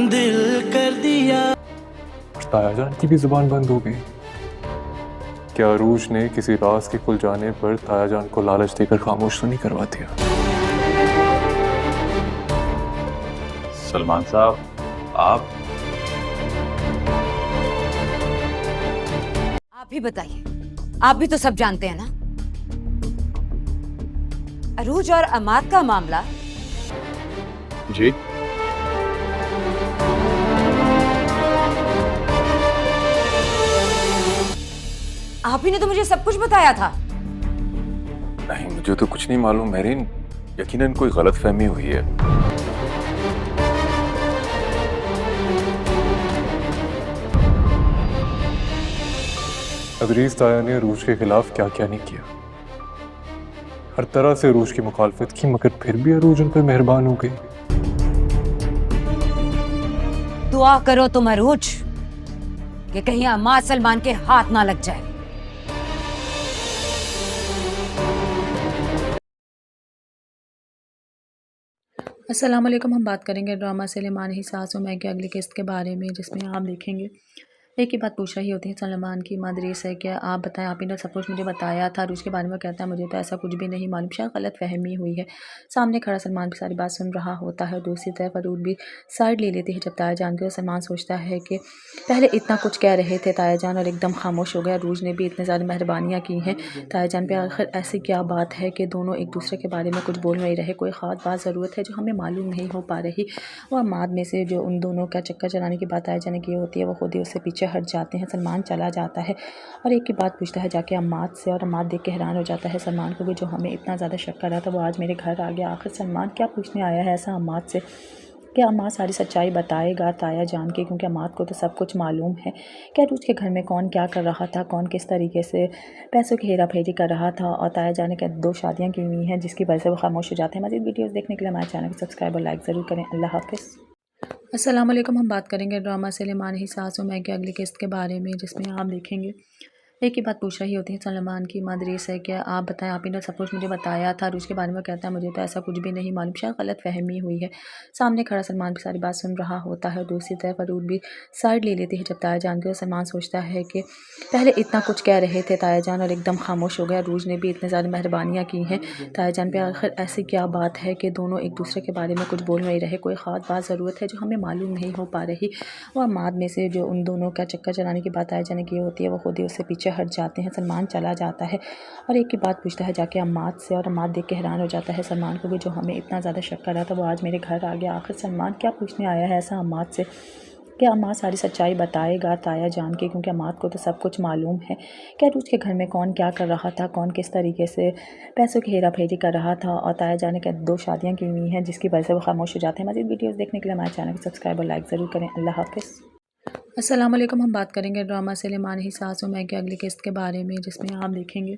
दिल कर दिया। ताया जान की भी जुबान बंद हो गई। क्या अरूज ने किसी राज के खुल जाने पर ताया जान को लालच देकर खामोश तो नहीं करवा दिया? सलमान साहब, आप ही बताइए, आप भी तो सब जानते हैं ना, अरूज और अमाद का मामला। जी आप ही ने तो मुझे सब कुछ बताया था। नहीं, मुझे तो कुछ नहीं मालूम मेरीन। यकीनन कोई गलतफहमी हुई है। अदरीस ताया ने अरूज के खिलाफ क्या क्या नहीं किया। हर तरह से अरूज की मुखालफत की, मगर फिर भी अरूज उन पर मेहरबान हो गई। दुआ करो तुम अरूज कि कहीं अमाद सलमान के हाथ ना लग जाए। अस्सलाम वालेकुम। हम बात करेंगे ड्रामा सलेमान ही सासू मैं की अगली किस्त के बारे में, जिसमें आप देखेंगे एक ही बात पूछ रही होती है सलमान की मदरीस है क्या आप बताएं, आप ही ने सब कुछ मुझे बताया था। और उसके बारे में कहता है मुझे तो ऐसा कुछ भी नहीं मालूम, शायद गलत फहमी हुई है। सामने खड़ा सलमान भी सारी बात सुन रहा होता है। दूसरी तरफ अरूज भी साइड ले लेती है जब ताया जान के। सलमान सोचता है कि पहले इतना कुछ कह रहे थे ताया जान और एकदम खामोश हो गया। अरूज ने भी इतनी ज़्यादा मेहरबानियाँ की हैं ताया जान पे, आखिर ऐसी क्या बात है कि दोनों एक दूसरे के बारे में कुछ बोल नहीं रहे। कोई ख़ास बात ज़रूरत है जो हमें मालूम नहीं हो पा रही। वो अमाद में से जो उन दोनों का चक्कर चलाने की बात ताया जान की होती है, वो खुद ही उससे पीछे हट जाते हैं। सलमान चला जाता है और एक ही बात पूछता है जाके अम्माद से, और अम्माद देख के हैरान हो जाता है सलमान को भी, जो हमें इतना ज़्यादा शक कर रहा था वो आज मेरे घर आ गया। आखिर सलमान क्या पूछने आया है ऐसा अम्माद से? क्या अम्माद सारी सच्चाई बताएगा ताया जान के, क्योंकि अम्माद को तो सब कुछ मालूम है। क्या उसके घर में कौन क्या कर रहा था, कौन किस तरीके से पैसों की हेरा फेरी कर रहा था, और ताया जान ने क्या 2 शादियाँ की हुई हैं जिसकी वजह से वो खामोश हो जाते हैं। मज़ीद वीडियोज़ देखने के लिए हमारे चैनल को सब्सक्राइब और लाइक ज़रूर करें। अल्लाह हाफ़िज़। अस्सलाम वालेकुम। हम बात करेंगे ड्रामा सलेमान ही सासू मैं की अगली किस्त के बारे में, जिसमें आप देखेंगे एक ही बात पूछ रही होती है सलमान की मदरीस है क्या आप बताएं, आप ही ने सब कुछ मुझे बताया था। और उसके बारे में कहता है मुझे तो ऐसा कुछ भी नहीं मालूम, शायद गलत फहमी हुई है। सामने खड़ा सलमान भी सारी बात सुन रहा होता है। दूसरी तरफ अरूज भी साइड ले लेती है जब ताया जान के। सलमान सोचता है कि पहले इतना कुछ कह रहे थे ताया जान और एकदम खामोश हो गया। अरूज ने भी इतनी ज़्यादा मेहरबानियाँ की हैं ताया जान पे, आखिर ऐसी क्या बात है कि दोनों एक दूसरे के बारे में कुछ बोल नहीं रहे। कोई ख़ास बात ज़रूरत है जो हमें मालूम नहीं हो पा रही। वो अमाद में से जो उन दोनों का चक्कर चलाने की बात ताया जान की होती है, वो खुद ही उससे पीछे हट जाते हैं। सलमान चला जाता है और एक ही बात पूछता है जाके अम्माद से, और अम्माद देख के हैरान हो जाता है सलमान को भी, जो हमें इतना ज़्यादा शक कर रहा था वो आज मेरे घर आ गया। आखिर सलमान क्या पूछने आया है ऐसा अम्माद से? क्या अम्माद सारी सच्चाई बताएगा ताया जान के, क्योंकि अम्माद को तो सब कुछ मालूम है। क्या उसके घर में कौन क्या कर रहा था, कौन किस तरीके से पैसों की हेरा फेरी कर रहा था, और ताया जान ने क्या 2 शादियाँ की हुई हैं जिसकी वजह से वो खामोश हो जाते हैं। मज़ीद वीडियोज़ देखने के लिए हमारे चैनल को सब्सक्राइब और लाइक ज़रूर करें। अल्लाह हाफ़िज़। अस्सलाम वालेकुम। हम बात करेंगे ड्रामा सलेमान ही सासू मैं की अगली किस्त के बारे में, जिसमें आप देखेंगे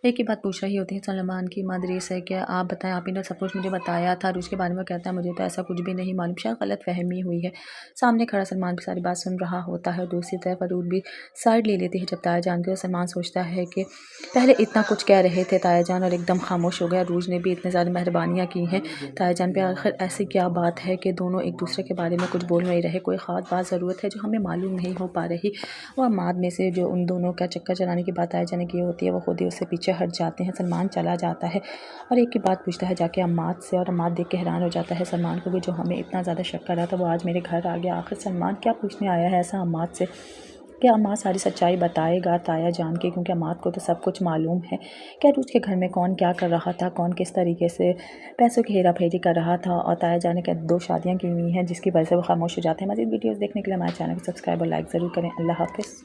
एक ही बात पूछ रही होती है सलमान की मदरीस है क्या आप बताएं, आप ही ने सब कुछ मुझे बताया था। और उसके बारे में कहता है मुझे तो ऐसा कुछ भी नहीं मालूम, शायद गलत फहमी हुई है। सामने खड़ा सलमान भी सारी बात सुन रहा होता है। दूसरी तरफ अरूज भी साइड ले लेती है जब ताया जान के। सलमान सोचता है कि पहले इतना कुछ कह रहे थे ताया जान और एकदम खामोश हो गया। अरूज ने भी इतनी ज़्यादा मेहरबानियाँ की हैं ताया जान पे, आखिर ऐसी क्या बात है कि दोनों एक दूसरे के बारे में कुछ बोल नहीं रहे। कोई ख़ास बात ज़रूरत है जो हमें मालूम नहीं हो पा रही। वो अम्माद में से जो उन दोनों का चक्कर चलाने की बात ताया जान की होती है, वो खुद ही उससे पीछे हट जाते हैं। सलमान चला जाता है और एक ही बात पूछता है जाके अम्माद से, और अम्माद देख के हैरान हो जाता है सलमान को भी, जो हमें इतना ज़्यादा शक कर रहा था वो आज मेरे घर आ गया। आखिर सलमान क्या पूछने आया है ऐसा अम्माद से? क्या अम्माद सारी सच्चाई बताएगा ताया जान के, क्योंकि अम्माद को तो सब कुछ मालूम है। क्या उसके घर में कौन क्या कर रहा था, कौन किस तरीके से पैसों की हेरा फेरी कर रहा था, और ताया जान ने क्या 2 शादियाँ की हुई हैं जिसकी वजह से वो खामोश हो जाते हैं। मज़ीद वीडियोज़ देखने के लिए हमारे चैनल को सब्सक्राइब और लाइक ज़रूर करें। अल्लाह हाफ़िज़।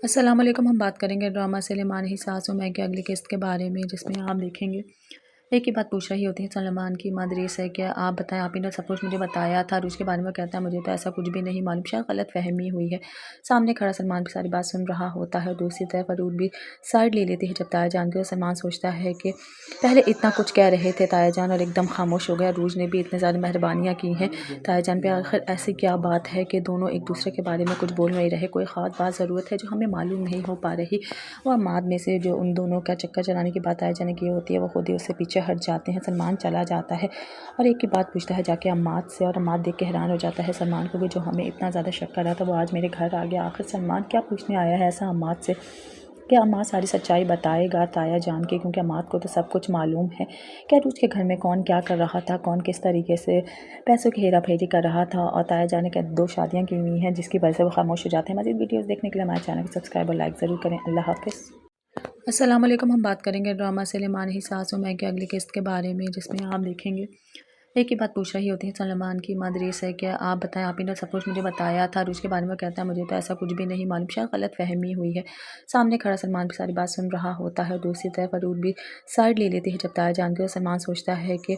अस्सलाम वालेकुम। हम बात करेंगे ड्रामा सलेमान ही सासू मैं की अगली किस्त के बारे में, जिसमें आप देखेंगे एक ही बात पूछ रही होती है सलमान की मदरीस है क्या आप बताएं, आप ही ने सब कुछ मुझे बताया था। और उसके बारे में कहता है मुझे तो ऐसा कुछ भी नहीं मालूम, शायद गलत फहमी हुई है। सामने खड़ा सलमान भी सारी बात सुन रहा होता है। दूसरी तरफ अरूज भी साइड ले लेती है जब ताया जान के। सलमान सोचता है कि पहले इतना कुछ कह रहे थे ताया जान और एकदम खामोश हो गया। अरूज ने भी इतनी ज़्यादा मेहरबानियाँ की हैं ताया जान पे, आखिर ऐसी क्या बात है कि दोनों एक दूसरे के बारे में कुछ बोल नहीं रहे। कोई ख़ास बात ज़रूरत है जो हमें मालूम नहीं हो पा रही। वो अम्माद में से जो उन दोनों का चक्कर चलाने की बात ताया जान की होती है, वो खुद ही उससे पीछे پیچھے ہٹ جاتے ہیں، سلمان چلا جاتا ہے اور ایک کی بات پوچھتا ہے جا کے عماد سے، اور عماد دیکھ کے حیران ہو جاتا ہے سلمان کو کہ جو ہمیں اتنا زیادہ شک کر رہا تھا وہ آج میرے گھر آ گیا۔ آخر سلمان کیا پوچھنے آیا ہے ایسا عماد سے کہ عماد ساری سچائی بتائے گا تایا جان کے، کیونکہ عماد کو تو سب کچھ معلوم ہے کہ روز کے گھر میں کون کیا کر رہا تھا، کون کس طریقے سے پیسوں کی ہیرا پھیری کر رہا تھا، اور تایا جان نے 2 شادیاں کی ہوئی ہیں جس کی وجہ سے وہ خاموش ہو جاتے ہیں۔ مزید ویڈیوز دیکھنے کے لیے ہمارے چینل کو سبسکرائب اور لائک ضرور کریں۔ اللہ حافظ۔ السلام علیکم، ہم بات کریں گے ڈرامہ سلیمان ہی ساس و میں کے اگلی قسط کے بارے میں، جس میں آپ دیکھیں گے ایک ہی بات پوچھ رہی ہوتی ہے سلمان کی مدریس ہے کہ آپ بتائیں، آپ ہی نے سب کچھ مجھے بتایا تھا، روز کے بارے میں کہتا ہے مجھے تو ایسا کچھ بھی نہیں معلوم، شاید غلط فہمی ہوئی ہے۔ سامنے کھڑا سلمان بھی ساری بات سن رہا ہوتا ہے اور دوسری طرف ارود بھی سائڈ لے لیتی ہے جب تایا جان کے، اور سلمان سوچتا ہے کہ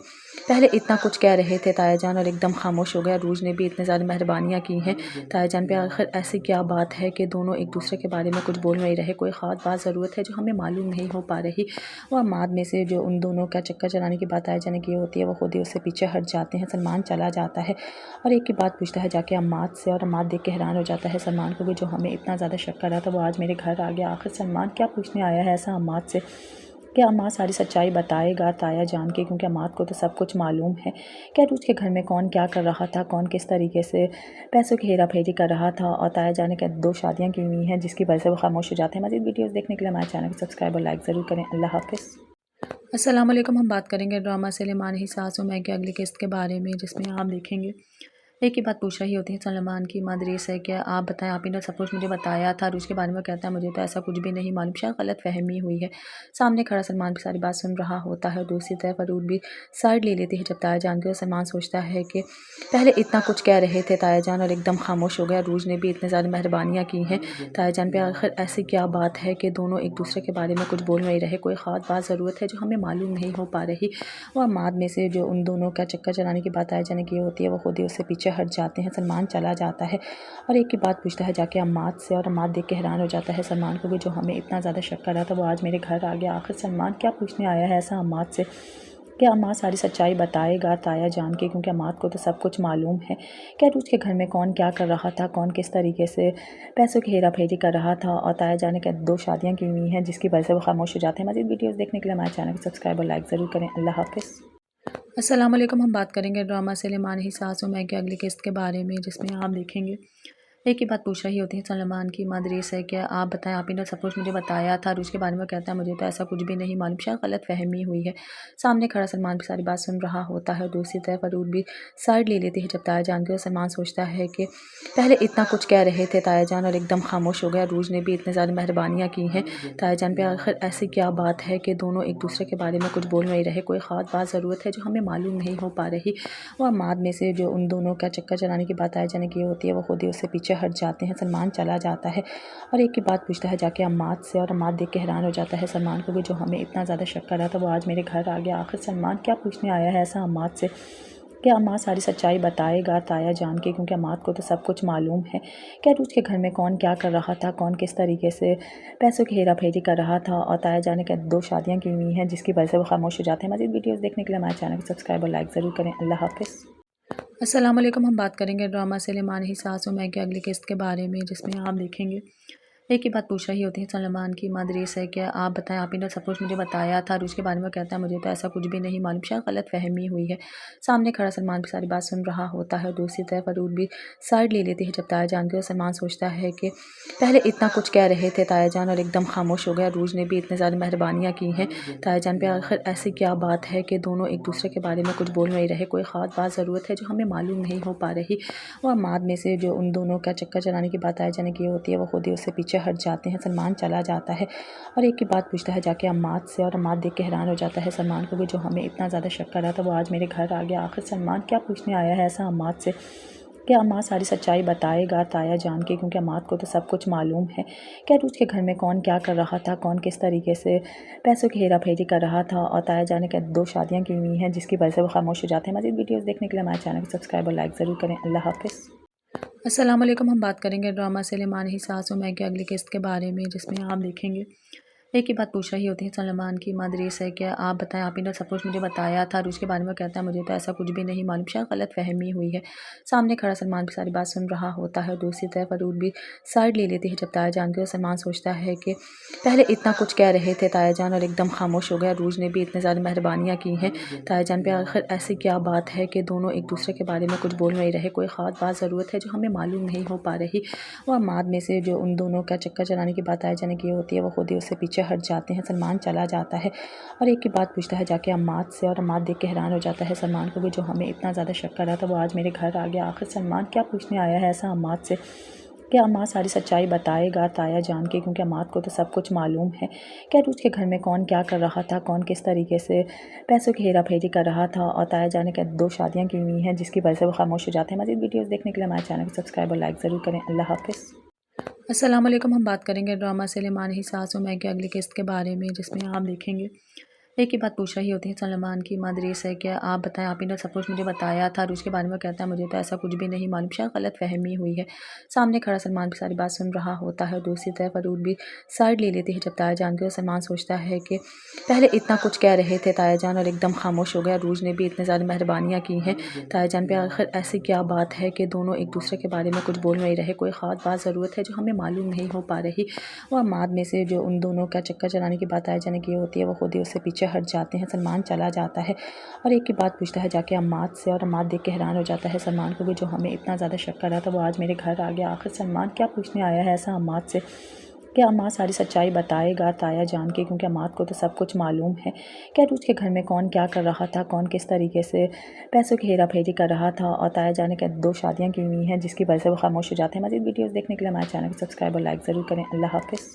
پہلے اتنا کچھ کہہ رہے تھے تایا جان اور ایک دم خاموش ہو گیا، روز نے بھی اتنے زیادہ مہربانیاں کی ہیں تایا جان پہ، آخر ایسی کیا بات ہے کہ دونوں ایک دوسرے کے بارے میں کچھ بول نہیں رہے، کوئی خاص بات ضرورت ہے جو ہمیں معلوم نہیں ہو پا رہی۔ وہ عماد میں سے جو ان دونوں کا چکر چلانے کی بات تایا جان نے کی ہوتی ہے وہ خود ہی اس سے پیچھے ہٹ جاتے ہیں، سلمان چلا جاتا ہے اور ایک کی بات پوچھتا ہے جا کے عماد سے، اور عماد دیکھ کے حیران ہو جاتا ہے سلمان کو کہ جو ہمیں اتنا زیادہ شک کر رہا تھا وہ آج میرے گھر آ گیا۔ آخر سلمان کیا پوچھنے آیا ہے ایسا عماد سے کہ عماد ساری سچائی بتائے گا تایا جان کے، کیونکہ عماد کو تو سب کچھ معلوم ہے کہ روز کے گھر میں کون کیا کر رہا تھا، کون کس طریقے سے پیسوں کی ہیرا پھیری کر رہا تھا، اور تایا جان نے 2 شادیاں کی ہوئی ہیں جس کی وجہ سے وہ خاموش ہو جاتے ہیں۔ مزید ویڈیوز دیکھنے کے لیے ہمارے چینل کو سبسکرائب اور لائک ضرور کریں۔ اللہ حافظ۔ السلام علیکم، ہم بات کریں گے ڈرامہ سلیمان ہی ساس و میں کے اگلی قسط کے بارے میں، جس میں آپ دیکھیں گے ایک ہی بات پوچھ رہی ہوتی ہے سلمان کی مدریس ہے کہ آپ بتائیں، آپ ہی نے سب کچھ مجھے بتایا تھا، روز کے بارے میں کہتا ہے مجھے تو ایسا کچھ بھی نہیں معلوم، شاید غلط فہمی ہوئی ہے۔ سامنے کھڑا سلمان بھی ساری بات سن رہا ہوتا ہے اور دوسری طرف ارود بھی سائڈ لے لیتی ہے جب تایا جان کے، اور سلمان سوچتا ہے کہ پہلے اتنا کچھ کہہ رہے تھے تایا جان اور ایک دم خاموش ہو گیا، روز نے بھی اتنے زیادہ مہربانیاں کی ہیں تایا جان پہ، آخر ایسی کیا بات ہے کہ دونوں ایک دوسرے کے بارے میں کچھ بول نہیں رہے، کوئی خاص بات ضرورت ہے جو ہمیں معلوم نہیں ہو پا رہی۔ وہ عماد میں سے جو ان دونوں کا چکر چلانے کی بات تایا جان نے کی ہوتی ہے وہ خود ہی اس سے پیچھے ہٹ جاتے ہیں، سلمان چلا جاتا ہے اور ایک کی بات پوچھتا ہے جا کے عماد سے، اور عماد دیکھ کے حیران ہو جاتا ہے سلمان کو کہ جو ہمیں اتنا زیادہ شک کر رہا تھا وہ آج میرے گھر آ گیا۔ آخر سلمان کیا پوچھنے آیا ہے ایسا عماد سے کہ عماد ساری سچائی بتائے گا تایا جان کے، کیونکہ عماد کو تو سب کچھ معلوم ہے کہ روز کے گھر میں کون کیا کر رہا تھا، کون کس طریقے سے پیسوں کی ہیرا پھیری کر رہا تھا، اور تایا جان نے 2 شادیاں کی ہوئی ہیں جس کی وجہ سے وہ خاموش ہو جاتے ہیں۔ مزید ویڈیوز دیکھنے کے لیے ہمارے چینل کو سبسکرائب اور لائک ضرور کریں۔ اللہ حافظ۔ السلام علیکم، ہم بات کریں گے ڈرامہ سلیمان ہی ساس و میں کے اگلی قسط کے بارے میں، جس میں آپ دیکھیں گے ایک ہی بات پوچھ رہی ہوتی ہے سلمان کی مدریس ہے کہ آپ بتائیں، آپ ہی نے سب کچھ مجھے بتایا تھا، روز کے بارے میں کہتا ہے مجھے تو ایسا کچھ بھی نہیں معلوم، شاید غلط فہمی ہوئی ہے۔ سامنے کھڑا سلمان بھی ساری بات سن رہا ہوتا ہے اور دوسری طرف ارود بھی سائڈ لے لیتی ہے جب تایا جان کے، اور سلمان سوچتا ہے کہ پہلے اتنا کچھ کہہ رہے تھے تایا جان اور ایک دم خاموش ہو گیا، روز نے بھی اتنے زیادہ مہربانیاں کی ہیں تایا جان پہ، آخر ایسی کیا بات ہے کہ دونوں ایک دوسرے کے بارے میں کچھ بول نہیں رہے، کوئی خاص بات ضرورت ہے جو ہمیں معلوم نہیں ہو پا رہی۔ وہ عماد میں سے جو ان دونوں کا چکر چلانے کی بات تایا جان نے کی ہوتی ہے وہ خود ہی اس سے پیچھے ہٹ جاتے ہیں، سلمان چلا جاتا ہے اور ایک کی بات پوچھتا ہے جا کے عماد سے، اور عماد دیکھ کے حیران ہو جاتا ہے سلمان کو کہ جو ہمیں اتنا زیادہ شک کر رہا تھا وہ آج میرے گھر آ گیا۔ آخر سلمان کیا پوچھنے آیا ہے ایسا عماد سے کہ عماد ساری سچائی بتائے گا تایا جان کے، کیونکہ عماد کو تو سب کچھ معلوم ہے کہ روز کے گھر میں کون کیا کر رہا تھا، کون کس طریقے سے پیسوں کی ہیرا پھیری کر رہا تھا، اور تایا جان نے 2 شادیاں کی ہوئی ہیں جس کی وجہ سے وہ خاموش ہو جاتے ہیں۔ مزید ویڈیوز دیکھنے کے لیے ہمارے چینل کو سبسکرائب اور لائک ضرور کریں۔ اللہ حافظ۔ السلام علیکم، ہم بات کریں گے ڈرامہ سلیمان ہی ساس و میں کے اگلی قسط کے بارے میں، جس میں آپ دیکھیں گے ایک ہی بات پوچھ رہی ہوتی ہے سلمان کی مدریس ہے کہ آپ بتائیں، آپ ہی نے سب کچھ مجھے بتایا تھا، روز کے بارے میں کہتا ہے مجھے تو ایسا کچھ بھی نہیں معلوم، شاید غلط فہمی ہوئی ہے۔ سامنے کھڑا سلمان بھی ساری بات سن رہا ہوتا ہے اور دوسری طرف ارود بھی سائڈ لے لیتی ہے جب تایا جان کے، اور سلمان سوچتا ہے کہ پہلے اتنا کچھ کہہ رہے تھے تایا جان اور ایک دم خاموش ہو گیا، روز نے بھی اتنے زیادہ مہربانیاں کی ہیں تایا جان پہ، آخر ایسی کیا بات ہے کہ دونوں ایک دوسرے کے بارے میں کچھ بول نہیں رہے، کوئی خاص بات ضرورت ہے جو ہمیں معلوم نہیں ہو پا رہی۔ وہ عماد میں سے جو ان دونوں کا چکر چلانے کی بات تایا جان نے کی ہوتی ہے وہ خود ہی اس سے پیچھے ہٹ جاتے ہیں، سلمان چلا جاتا ہے اور ایک کی بات پوچھتا ہے جا کے عماد سے، اور عماد دیکھ کے حیران ہو جاتا ہے سلمان کو کہ جو ہمیں اتنا زیادہ شک کر رہا تھا وہ آج میرے گھر آ گیا۔ آخر سلمان کیا پوچھنے آیا ہے ایسا عماد سے کہ عماد ساری سچائی بتائے گا تایا جان کے، کیونکہ عماد کو تو سب کچھ معلوم ہے کہ روز کے گھر میں کون کیا کر رہا تھا، کون کس طریقے سے پیسوں کی ہیرا پھیری کر رہا تھا، اور تایا جان نے 2 شادیاں کی ہوئی ہیں جس کی وجہ سے وہ خاموش ہو جاتے ہیں۔ مزید ویڈیوز دیکھنے کے لیے ہمارے چینل کو سبسکرائب اور لائک ضرور کریں۔ اللہ حافظ۔ السلام علیکم، ہم بات کریں گے ڈرامہ سلیمان ہی ساس و میں کے اگلی قسط کے بارے میں، جس میں آپ دیکھیں گے एक ही बात पूछ रही होती है सलमान की मदरीस है क्या आप बताएं, आप ही ने सब कुछ मुझे बताया था। और उसके बारे में कहता है मुझे तो ऐसा कुछ भी नहीं मालूम, शायद गलत फहमी हुई है। सामने खड़ा सलमान की सारी बात सुन रहा होता है। दूसरी तरफ अरूर भी साइड ले लेती है जब ताया जान के। सलमान सोचता है कि पहले इतना कुछ कह रहे थे ताया जान और एकदम खामोश हो गया। अरूज ने भी इतने ज़्यादा मेहरबानियाँ की हैं ताया जान पे, आखिर ऐसी क्या बात है कि दोनों एक दूसरे के बारे में कुछ बोल नहीं रहे। कोई ख़ास बात ज़रूरत है जो हमें मालूम नहीं हो पा रही। वो अम्माद में से जो उन दोनों का चक्कर चलाने की बात ताया जान की होती है, वो खुद ही उससे पीछे हट जाते हैं। सलमान चला जाता है और एक ही बात पूछता है जाके अम्माद से, और अम्माद देख के हैरान हो जाता है सलमान को भी, जो हमें इतना ज़्यादा शक कर रहा था वो आज मेरे घर आ गया। आखिर सलमान क्या पूछने आया है ऐसा अम्माद से? क्या अम्माद सारी सच्चाई बताएगा ताया जान के, क्योंकि अम्माद को तो सब कुछ मालूम है। क्या उसके घर में कौन क्या कर रहा था, कौन किस तरीके से पैसों की हेरा फेरी कर रहा था। और ताया जान ने क्या 2 शादियाँ की हुई हैं जिसकी वजह से वो खामोश हो जाते हैं। मज़ीद वीडियोज़ देखने के लिए हमारे चैनल को सब्सक्राइब और लाइक ज़रूर करें। अल्लाह हाफ़िज़। अस्सलाम वालेकुम। हम बात करेंगे ड्रामा सलेमान ही सासों में की अगली किस्त के बारे में, जिसमें आप देखेंगे एक ही बात पूछ रही होती है सलमान की मदरीस है क्या आप बताएं, आप ही ने सब कुछ मुझे बताया था। और उसके बारे में कहता है मुझे तो ऐसा कुछ भी नहीं मालूम, शायद गलत फहमी हुई है। सामने खड़ा सलमान की सारी बात सुन रहा होता है। दूसरी तरफ अरूर भी साइड ले लेती है जब ताया जान के। सलमान सोचता है कि पहले इतना कुछ कह रहे थे ताया जान और एकदम खामोश हो गया। अरूज ने भी इतने ज़्यादा मेहरबानियाँ की हैं ताया जान पे, आखिर ऐसी क्या बात है कि दोनों एक दूसरे के बारे में कुछ बोल नहीं रहे। कोई ख़ास बात ज़रूरत है जो हमें मालूम नहीं हो पा रही। वो अम्माद में से जो उन दोनों का चक्कर चलाने की बात ताया जान की होती है, वो खुद ही उससे पीछे हट जाते हैं। सलमान चला जाता है और एक ही बात पूछता है जाके अम्माद से, और अम्माद देख के हैरान हो जाता है सलमान को भी, जो हमें इतना ज़्यादा शक कर रहा था वो आज मेरे घर आ गया। आखिर सलमान क्या पूछने आया है ऐसा अम्माद से? क्या अम्माद सारी सच्चाई बताएगा ताया जान के, क्योंकि अम्माद को तो सब कुछ मालूम है। क्या उसके घर में कौन क्या कर रहा था, कौन किस तरीके से पैसों की हेरा फेरी कर रहा था। और ताया जान ने क्या 2 शादियाँ की हुई हैं जिसकी वजह से वो खामोश हो जाते हैं। मज़ीद वीडियोज़ देखने के लिए हमारे चैनल को सब्सक्राइब और लाइक ज़रूर करें। अल्लाह हाफ़िज़।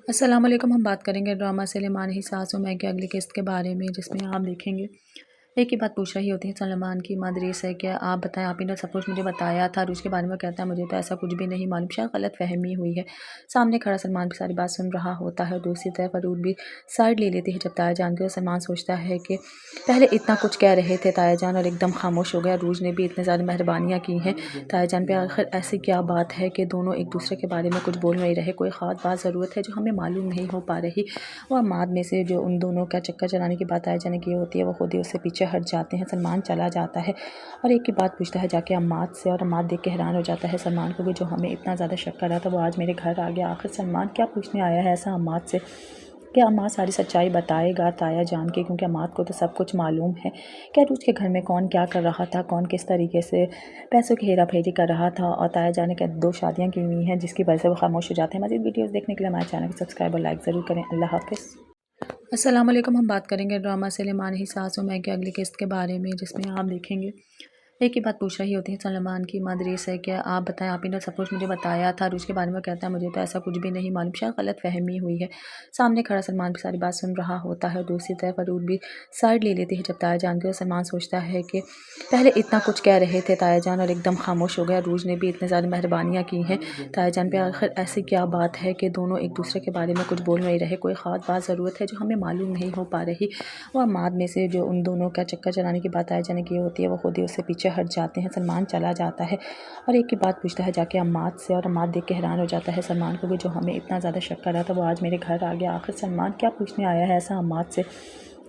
अस्सलाम वालेकुम। हम बात करेंगे ड्रामा सलेमान ही सासों में की अगली किस्त के बारे में, जिसमें आप देखेंगे एक ही बात पूछ रही होती है सलमान की मदरीस है क्या आप बताएं, आप ही ने सब कुछ मुझे बताया था। और उसके बारे में कहता है मुझे तो ऐसा कुछ भी नहीं मालूम, शायद गलत फहमी हुई है। सामने खड़ा सलमान की सारी बात सुन रहा होता है। दूसरी तरफ अरूर भी साइड ले लेती है जब ताया जान के। सलमान सोचता है कि पहले इतना कुछ कह रहे थे ताया जान और एकदम खामोश हो गया। अरूज ने भी इतने ज़्यादा मेहरबानियाँ की हैं ताया जान पे, आखिर ऐसी क्या बात है कि दोनों एक दूसरे के बारे में कुछ बोल नहीं रहे। कोई ख़ास बात ज़रूरत है जो हमें मालूम नहीं हो पा रही। वो अम्माद में से जो उन दोनों का चक्कर चलाने की बात ताया जान की होती है, वो खुद ही उससे पीछे हट जाते हैं। सलमान चला जाता है और एक ही बात पूछता है जाके अम्माद से, और अम्माद देख के हैरान हो जाता है सलमान को भी, जो हमें इतना ज़्यादा शक कर रहा था वो आज मेरे घर आ गया। आखिर सलमान क्या पूछने आया है ऐसा अम्माद से? क्या अम्माद सारी सच्चाई बताएगा ताया जान के, क्योंकि अम्माद को तो सब कुछ मालूम है। क्या उसके घर में कौन क्या कर रहा था, कौन किस तरीके से पैसों की हेरा फेरी कर रहा था। और ताया जान ने क्या 2 शादियाँ की हुई हैं जिसकी वजह से वो खामोश हो जाते हैं। मज़ीद वीडियोज़ देखने के लिए हमारे चैनल को सब्सक्राइब और लाइक ज़रूर करें। अल्लाह हाफ़िज़। अस्सलाम वालेकुम। हम बात करेंगे ड्रामा सलेमान ही सासों में की अगली किस्त के बारे में, जिसमें आप देखेंगे एक ही बात पूछ रही होती है सलमान की मदरीस है क्या आप बताएं, आप ही ने सब कुछ मुझे बताया था। और उसके बारे में कहता है मुझे तो ऐसा कुछ भी नहीं मालूम, शायद गलत फहमी हुई है। सामने खड़ा सलमान की सारी बात सुन रहा होता है। दूसरी तरफ अरूर भी साइड ले लेती है जब ताया जान के। सलमान सोचता है कि पहले इतना कुछ कह रहे थे ताया जान और एकदम खामोश हो गया। अरूज ने भी इतने ज़्यादा मेहरबानियाँ की हैं ताया जान पे, आखिर ऐसी क्या बात है कि दोनों एक दूसरे के बारे में कुछ बोल नहीं रहे। कोई ख़ास बात ज़रूरत है जो हमें मालूम नहीं हो पा रही। वो अम्माद में से जो उन दोनों का चक्कर चलाने की बात ताया जान की होती है, वो खुद ही उससे पीछे हट जाते हैं। सलमान चला जाता है और एक ही बात पूछता है जाके अम्माद से, और अम्माद देख के हैरान हो जाता है सलमान को भी, जो हमें इतना ज़्यादा शक कर रहा था वो आज मेरे घर आ गया। आखिर सलमान क्या पूछने आया है ऐसा अम्माद से?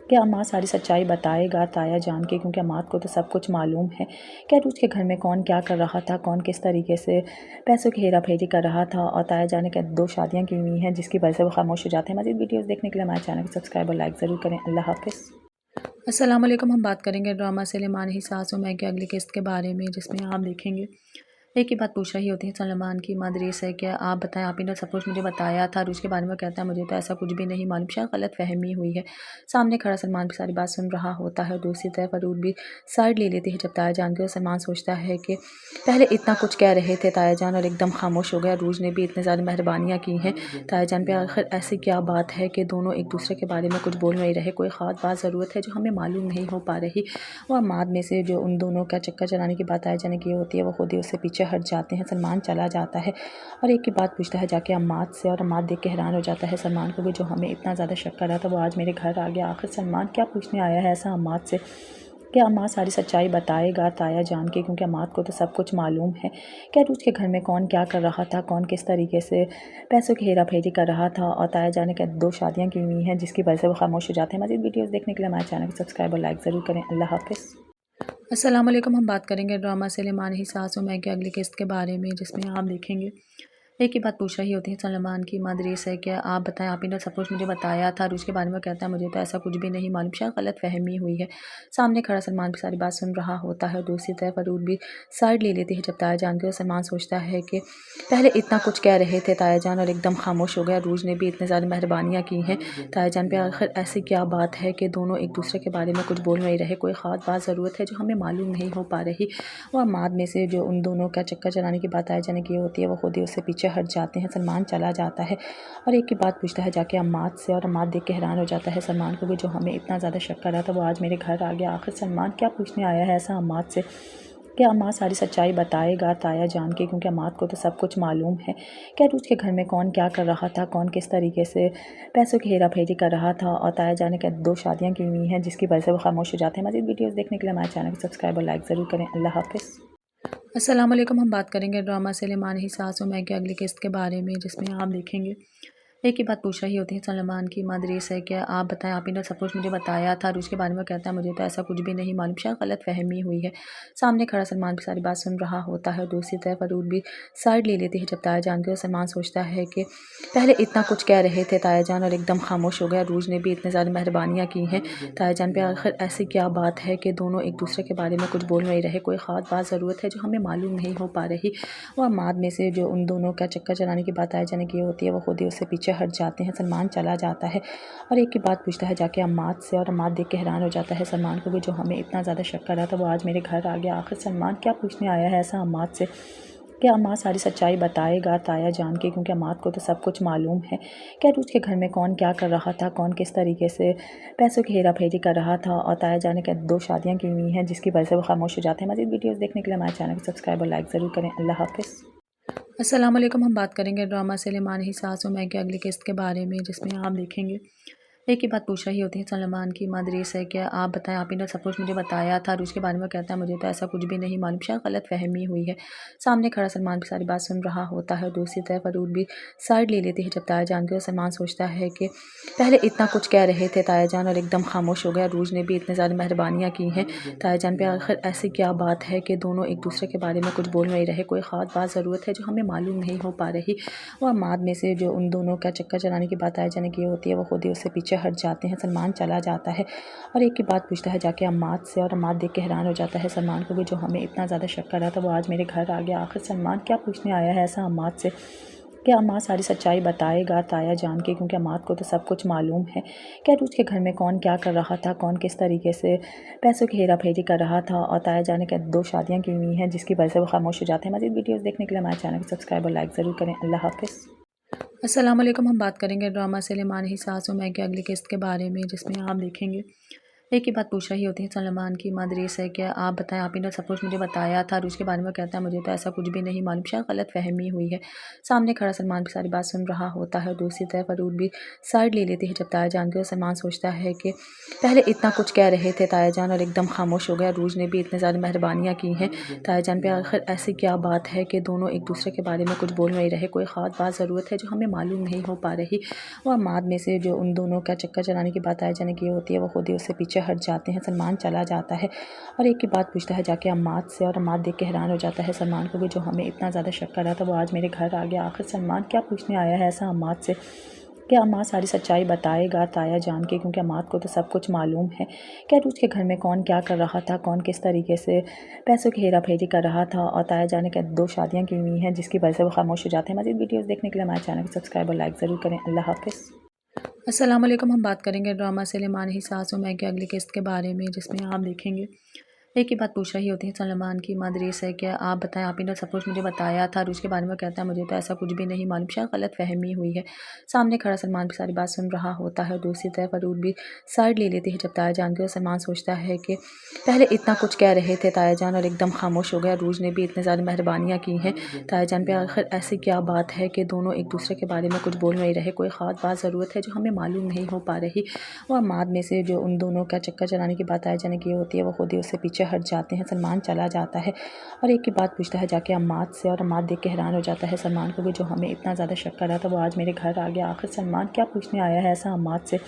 क्या अम्माद सारी सच्चाई बताएगा ताया जान के, क्योंकि अम्माद को तो सब कुछ मालूम है। क्या उसके घर में कौन क्या कर रहा था, कौन किस तरीके से पैसों की हेरा फेरी कर रहा था। और ताया जान ने क्या 2 शादियाँ की हुई हैं जिसकी वजह से वो खामोश हो जाते हैं। मज़ीद वीडियोज़ देखने के लिए हमारे चैनल को सब्सक्राइब और लाइक ज़रूर करें। अल्लाह हाफ़िज़। अस्सलाम वालेकुम। हम बात करेंगे ड्रामा सलेमान ही सासों में की अगली किस्त के बारे में, जिसमें आप देखेंगे एक ही बात पूछ रही होती है सलमान की मदरीस है क्या आप बताएं, आप ही ने सब कुछ मुझे बताया था। और उसके बारे में कहता है मुझे तो ऐसा कुछ भी नहीं मालूम, शायद गलत फहमी हुई है। सामने खड़ा सलमान की सारी बात सुन रहा होता है। दूसरी तरफ अरूर भी साइड ले लेती है जब ताया जान के। सलमान सोचता है कि पहले इतना कुछ कह रहे थे ताया जान और एकदम खामोश हो गया। अरूज ने भी इतने ज़्यादा मेहरबानियाँ की हैं ताया जान पे, आखिर ऐसी क्या बात है कि दोनों एक दूसरे के बारे में कुछ बोल नहीं रहे। कोई ख़ास बात ज़रूरत है जो हमें मालूम नहीं हो पा रही। वो अम्माद में से जो उन दोनों का चक्कर चलाने की बात ताया जान की होती है, वो खुद ही उससे पीछे हट जाते हैं। सलमान चला जाता है और एक ही बात पूछता है जाके अम्माद से, और अम्माद देख के हैरान हो जाता है सलमान को भी, जो हमें इतना ज़्यादा शक कर रहा था वो आज मेरे घर आ गया। आखिर सलमान क्या पूछने आया है ऐसा अम्माद से? کہ عماد ساری سچائی بتائے گا تایا جان کے، کیونکہ عماد کو تو سب کچھ معلوم ہے کہ عروج کے گھر میں کون کیا کر رہا تھا، کون کس طریقے سے پیسوں کی ہیرا پھیری کر رہا تھا، اور تایا جان نے 2 شادیاں کی ہوئی ہیں جس کی وجہ سے وہ خاموش ہو جاتے ہیں۔ مزید ویڈیوز دیکھنے کے لیے ہمارے چینل کو سبسکرائب اور لائک ضرور کریں۔ اللہ حافظ۔ السلام علیکم، ہم بات کریں گے ڈرامہ سلیمان ہی ساس و میں کی اگلی قسط کے بارے میں، جس میں آپ دیکھیں گے ایک ہی بات پوچھ رہی ہوتی ہے سلمان کی مدریس ہے کہ آپ بتائیں، آپ ہی نے سب کچھ مجھے بتایا تھا، عروج کے بارے میں کہتا ہے مجھے تو ایسا کچھ بھی نہیں معلوم، شاید غلط فہمی ہوئی ہے۔ سامنے کھڑا سلمان بھی ساری بات سن رہا ہوتا ہے، دوسری طرف عروج بھی سائڈ لے لیتی ہے جب تایا جان کے، سلمان سوچتا ہے کہ پہلے اتنا کچھ کہہ رہے تھے تایا جان اور ایک دم خاموش ہو گیا، عروج نے بھی اتنے زیادہ مہربانیاں کی ہیں تایا جان پہ، آخر ایسی کیا بات ہے کہ دونوں ایک دوسرے کے بارے میں کچھ بول نہیں رہے، کوئی خاص بات ضرورت ہے جو ہمیں معلوم نہیں ہو پا رہی۔ وہ عماد میں سے جو ان دونوں کا چکر چلانے کی بات تایا جان نے کی ہوتی ہے، وہ خود ہی اس سے پیچھے ہٹ جاتے ہیں۔ سلمان چلا جاتا ہے اور ایک کی بات پوچھتا ہے جا کے عماد سے، اور عماد دیکھ کے حیران ہو جاتا ہے سلمان کو، جو ہمیں اتنا زیادہ شک کر رہا تھا وہ آج میرے گھر آ گیا، آخر سلمان کیا پوچھنے آیا ہے ایسا عماد سے کہ عماد ساری سچائی بتائے گا تایا جان کے، کیونکہ عماد کو تو سب کچھ معلوم ہے کہ عروج کے گھر میں کون کیا کر رہا تھا، کون کس طریقے سے پیسوں کی ہیرا پھیری کر رہا تھا، اور تایا جان نے 2 شادیاں کی ہوئی ہیں جس کی وجہ سے وہ خاموش ہو جاتے ہیں۔ مزید ویڈیوز دیکھنے کے لیے ہمارے چینل کو سبسکرائب اور لائک ضرور کریں۔ اللہ حافظ۔ السلام علیکم، ہم بات کریں گے ڈرامہ سلیمان ہی ساس و میں کی اگلی قسط کے بارے میں، جس میں آپ دیکھیں گے ایک ہی بات پوچھ رہی ہوتی ہے سلمان کی مدریس ہے کہ آپ بتائیں، آپ ہی نے سب کچھ مجھے بتایا تھا، عروج کے بارے میں کہتا ہے مجھے تو ایسا کچھ بھی نہیں معلوم، شاید غلط فہمی ہوئی ہے۔ سامنے کھڑا سلمان بھی ساری بات سن رہا ہوتا ہے، دوسری طرف عروج بھی سائڈ لے لیتی ہے جب تایا جان کے، سلمان سوچتا ہے کہ پہلے اتنا کچھ کہہ رہے تھے تایا جان اور ایک دم خاموش ہو گیا، عروج نے بھی اتنے زیادہ مہربانیاں کی ہیں تایا جان پہ، آخر ایسی کیا بات ہے کہ دونوں ایک دوسرے کے بارے میں کچھ بول نہیں رہے، کوئی خاص بات ضرورت ہے جو ہمیں معلوم نہیں ہو پا رہی۔ وہ عماد میں سے جو ان دونوں کا چکر چلانے کی بات تایا جان نے کی ہوتی ہے، وہ خود ہی اس سے پیچھے ہٹ جاتے ہیں۔ سلمان چلا جاتا ہے اور ایک کی بات پوچھتا ہے جا کے عماد سے، اور عماد دیکھ کے حیران ہو جاتا ہے سلمان کو، جو ہمیں اتنا زیادہ شک کر رہا تھا وہ آج میرے گھر آ گیا، آخر سلمان کیا پوچھنے آیا ہے ایسا عماد سے کہ عماد ساری سچائی بتائے گا تایا جان کے، کیونکہ عماد کو تو سب کچھ معلوم ہے کہ عروج کے گھر میں کون کیا کر رہا تھا، کون کس طریقے سے پیسوں کی ہیرا پھیری کر رہا تھا، اور تایا جان نے 2 شادیاں کی ہوئی ہیں جس کی وجہ سے وہ خاموش ہو جاتے ہیں۔ مزید ویڈیوز دیکھنے کے لیے ہمارے چینل کو سبسکرائب اور لائک ضرور کریں۔ اللہ حافظ۔ السلام علیکم، ہم بات کریں گے ڈرامہ سلیمان ہی ساس و میں کی اگلی قسط کے بارے میں، جس میں آپ دیکھیں گے ایک ہی بات پوچھ رہی ہوتی ہے سلمان کی مدریس ہے کہ آپ بتائیں، آپ ہی نے سب کچھ مجھے بتایا تھا، عروج کے بارے میں کہتا ہے مجھے تو ایسا کچھ بھی نہیں معلوم، شاید غلط فہمی ہوئی ہے۔ سامنے کھڑا سلمان بھی ساری بات سن رہا ہوتا ہے، دوسری طرف عروج بھی سائڈ لے لیتی ہے جب تایا جان کے، سلمان سوچتا ہے کہ پہلے اتنا کچھ کہہ رہے تھے تایا جان اور ایک دم خاموش ہو گیا، عروج نے بھی اتنے زیادہ مہربانیاں کی ہیں تایا جان پہ، آخر ایسی کیا بات ہے کہ دونوں ایک دوسرے کے بارے میں کچھ بول نہیں رہے، کوئی خاص بات ضرورت ہے جو ہمیں معلوم نہیں ہو پا رہی۔ وہ عماد میں سے جو ان دونوں کا چکر چلانے کی بات تایا جان نے کی ہوتی ہے، وہ خود ہی اس سے پیچھے ہٹ جاتے ہیں۔ سلمان چلا جاتا ہے اور ایک کی بات پوچھتا ہے جا کے عماد سے، اور عماد دیکھ کے حیران ہو جاتا ہے سلمان کو، جو ہمیں اتنا زیادہ شک کر رہا تھا وہ آج میرے گھر آ گیا، آخر سلمان کیا پوچھنے آیا ہے ایسا عماد سے کہ عماد ساری سچائی بتائے گا تایا جان کے، کیونکہ عماد کو تو سب کچھ معلوم ہے کہ عروج کے گھر میں کون کیا کر رہا تھا، کون کس طریقے سے پیسوں کی ہیرا پھیری کر رہا تھا، اور تایا جان نے 2 شادیاں کی ہوئی ہیں جس کی وجہ سے وہ خاموش ہو جاتے ہیں۔ مزید ویڈیوز دیکھنے کے لیے ہمارے چینل کو سبسکرائب اور لائک ضرور کریں۔ اللہ حافظ۔ السلام علیکم، ہم بات کریں گے ڈرامہ سلیمان ہی ساس و میں کی اگلی قسط کے بارے میں، جس میں آپ دیکھیں گے ایک ہی بات پوچھ رہی ہوتی ہے سلمان کی مدریس ہے کہ آپ بتائیں، آپ ہی نے سب کچھ مجھے بتایا تھا، عروج کے بارے میں کہتا ہے مجھے تو ایسا کچھ بھی نہیں معلوم، شاید غلط فہمی ہوئی ہے۔ سامنے کھڑا سلمان بھی ساری بات سن رہا ہوتا ہے، دوسری طرف عروج بھی سائڈ لے لیتی ہے جب تایا جان کے، سلمان سوچتا ہے کہ پہلے اتنا کچھ کہہ رہے تھے تایا جان اور ایک دم خاموش ہو گیا، عروج نے بھی اتنے زیادہ مہربانیاں کی ہیں تایا جان پہ، آخر ایسی کیا بات ہے کہ دونوں ایک دوسرے کے بارے میں کچھ بول نہیں رہے، کوئی خاص بات ضرورت ہے جو ہمیں معلوم نہیں ہو پا رہی۔ وہ عماد میں سے جو ان دونوں کا چکر چلانے کی بات تایا جان نے کی ہوتی ہے، وہ خود ہی اس سے پیچھے ہٹ جاتے ہیں۔ سلمان چلا جاتا ہے اور ایک کی بات پوچھتا ہے جا کے عماد سے، اور عماد دیکھ کے حیران ہو جاتا ہے سلمان کو، جو ہمیں اتنا زیادہ شک کر رہا تھا وہ آج میرے گھر آ گیا، آخر سلمان کیا پوچھنے آیا ہے ایسا عماد سے کہ عماد ساری سچائی بتائے گا تایا جان کے، کیونکہ عماد کو تو سب کچھ معلوم ہے کہ عروج کے گھر میں کون کیا کر رہا تھا، کون کس طریقے سے پیسوں کی ہیرا پھیری کر رہا تھا، اور تایا جان نے 2 شادیاں کی ہوئی ہیں جس کی وجہ سے وہ خاموش ہو جاتے ہیں۔ مزید ویڈیوز دیکھنے کے لیے ہمارے چینل کو سبسکرائب اور لائک ضرور کریں۔ اللہ حافظ۔ السلام علیکم، ہم بات کریں گے ڈرامہ سلیمان ہی ساس و میں کی اگلی قسط کے بارے میں، جس میں آپ دیکھیں گے एक ही बात पूछ रही होती है सलमान की मदरीस है क्या आप बताएं, आप ही ने सब कुछ मुझे बताया था। और उसके बारे में कहता है मुझे तो ऐसा कुछ भी नहीं मालूम, शायद गलत फहमी हुई है। सामने खड़ा सलमान भी सारी बात सुन रहा होता है। दूसरी तरफ अरूद भी साइड ले लेती है जब ताया जान के। सलमान सोचता है कि पहले इतना कुछ कह रहे थे ताया जान और एकदम खामोश हो गया। अरूज ने भी इतनी ज़्यादा मेहरबानियाँ की हैं ताया जान पे, आखिर ऐसी क्या बात है कि दोनों एक दूसरे के बारे में कुछ बोल नहीं रहे। कोई ख़ास बात ज़रूरत है जो हमें मालूम नहीं हो पा रही। वो अम्माद में से जो उन दोनों का चक्कर चलाने की बात ताया जान की होती है, वो खुद ही उससे पीछे हट जाते हैं। सलमान चला जाता है और एक की बात पूछता है जाके अम्माद से, और अम्माद देख के हैरान हो जाता है सलमान को भी, जो हमें इतना ज़्यादा शक कर रहा था वो आज मेरे घर आ गया। आखिर सलमान क्या पूछने आया है ऐसा अम्माद से?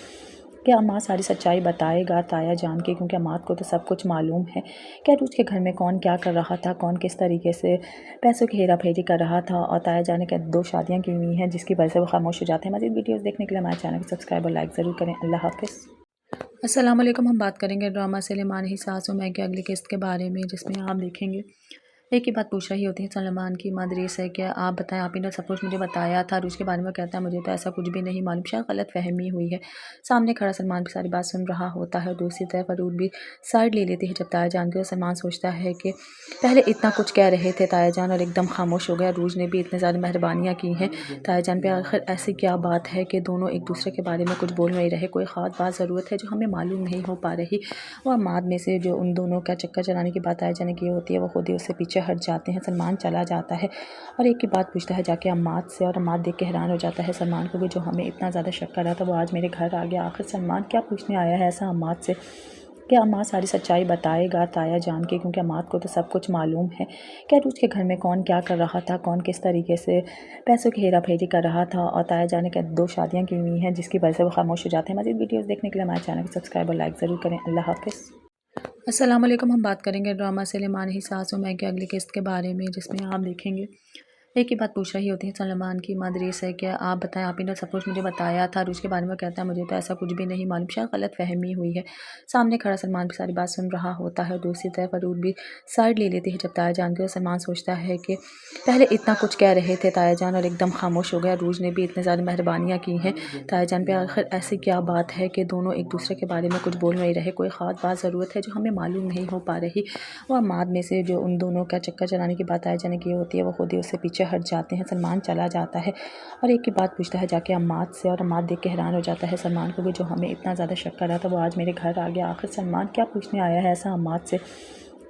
क्या अम्माद सारी सच्चाई बताएगा ताया जान के, क्योंकि अम्माद को तो सब कुछ मालूम है। क्या रोज़ के घर में कौन क्या कर रहा था, कौन किस तरीके से पैसों की हेरा फेरी कर रहा था, और ताया जान ने क्या 2 शादियाँ की हुई हैं जिसकी वजह से वो खामोश हो जाते हैं। मज़ीद वीडियोज़ देखने के लिए हमारे चैनल को सब्सक्राइब और लाइक ज़रूर करें। अल्लाह हाफ़िज़। अस्सलाम वालेकुम। हम बात करेंगे ड्रामा सलेमान ही सास और मैं की अगली किस्त के बारे में, जिसमें आप देखेंगे एक ही बात पूछ रही होती है सलमान की मदरीस है क्या आप बताएं, आप ही ने सब कुछ मुझे बताया था। और उसके बारे में कहता है मुझे तो ऐसा कुछ भी नहीं मालूम, शायद गलत फहमी हुई है। सामने खड़ा सलमान भी सारी बात सुन रहा होता है। दूसरी तरफ अरूद भी साइड ले लेती है जब ताया जान के। सलमान सोचता है कि पहले इतना कुछ कह रहे थे ताया जान और एकदम खामोश हो गया। अरूज ने भी इतनी ज़्यादा मेहरबानियाँ की हैं ताया जान पे, आखिर ऐसी क्या बात है कि दोनों एक दूसरे के बारे में कुछ बोल नहीं रहे। कोई ख़ास बात ज़रूरत है जो हमें मालूम नहीं हो पा रही। वो अम्माद में से जो उन दोनों का चक्कर चलाने की बात ताया जान की होती है, वो खुद ही उससे पीछे हट जाते हैं। सलमान चला जाता है और एक की बात पूछता है जाके अम्माद से, और अम्माद देख के हैरान हो जाता है सलमान को भी, जो हमें इतना ज़्यादा शक कर रहा था वो आज मेरे घर आ गया। आखिर सलमान क्या पूछने आया है ऐसा अम्माद से? क्या अम्माद सारी सच्चाई बताएगा ताया जान के, क्योंकि अम्माद को तो सब कुछ मालूम है। क्या रोज़ के घर में कौन क्या कर रहा था, कौन किस तरीके से पैसों की हेरा फेरी कर रहा था, और ताया जान ने क्या 2 शादियाँ की हुई हैं जिसकी वजह से वो खामोश हो जाते हैं। मज़ीद वीडियोज़ देखने के लिए हमारे चैनल को सब्सक्राइब और लाइक ज़रूर करें। अल्लाह हाफ़िज़। अस्सलाम वालेकुम। हम बात करेंगे ड्रामा सलेमान ही सास और मैं की अगली किस्त के बारे में, जिसमें आप देखेंगे एक ही बात पूछ रही होती है सलमान की मदरीस है क्या आप बताएं, आप ही ने सब कुछ मुझे बताया था। और उसके बारे में कहता है मुझे तो ऐसा कुछ भी नहीं मालूम, शायद गलत फहमी हुई है। सामने खड़ा सलमान भी सारी बात सुन रहा होता है। दूसरी तरफ अरूद भी साइड ले लेती है जब ताया जान के। सलमान सोचता है कि पहले इतना कुछ कह रहे थे ताया जान और एकदम खामोश हो गया। अरूज ने भी इतनी ज़्यादा मेहरबानियाँ की हैं ताया जान पे, आखिर ऐसी क्या बात है कि दोनों एक दूसरे के बारे में कुछ बोल नहीं रहे। कोई ख़ास बात ज़रूरत है जो हमें मालूम नहीं हो पा रही। वो अम्माद में से जो उन दोनों का चक्कर चलाने की बात ताया जान की होती है, वो खुद ही उससे पीछे हट जाते हैं। सलमान चला जाता है और एक की बात पूछता है जाके अम्माद से, और अम्माद देख के हैरान हो जाता है सलमान को भी, जो हमें इतना ज़्यादा शक कर रहा था वो आज मेरे घर आ गया। आखिर सलमान क्या पूछने आया है ऐसा अम्माद से?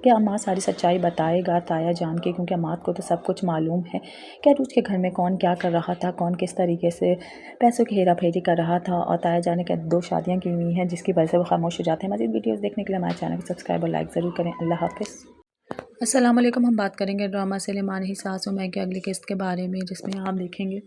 क्या अम्माद सारी सच्चाई बताएगा ताया जान के, क्योंकि अम्माद को तो सब कुछ मालूम है। क्या रोज़ के घर में कौन क्या कर रहा था, कौन किस तरीके से पैसों की हेरा फेरी कर रहा था, और ताया जान ने क्या 2 शादियाँ की हुई हैं जिसकी वजह से वो खामोश हो जाते हैं। मज़ीद वीडियोज़ देखने के लिए हमारे चैनल को सब्सक्राइब और लाइक ज़रूर करें। अल्लाह हाफ़िज़। अस्सलाम वालेकुम। हम बात करेंगे ड्रामा सलेमान ही सास और मैं की अगली किस्त के बारे में, जिसमें आप देखेंगे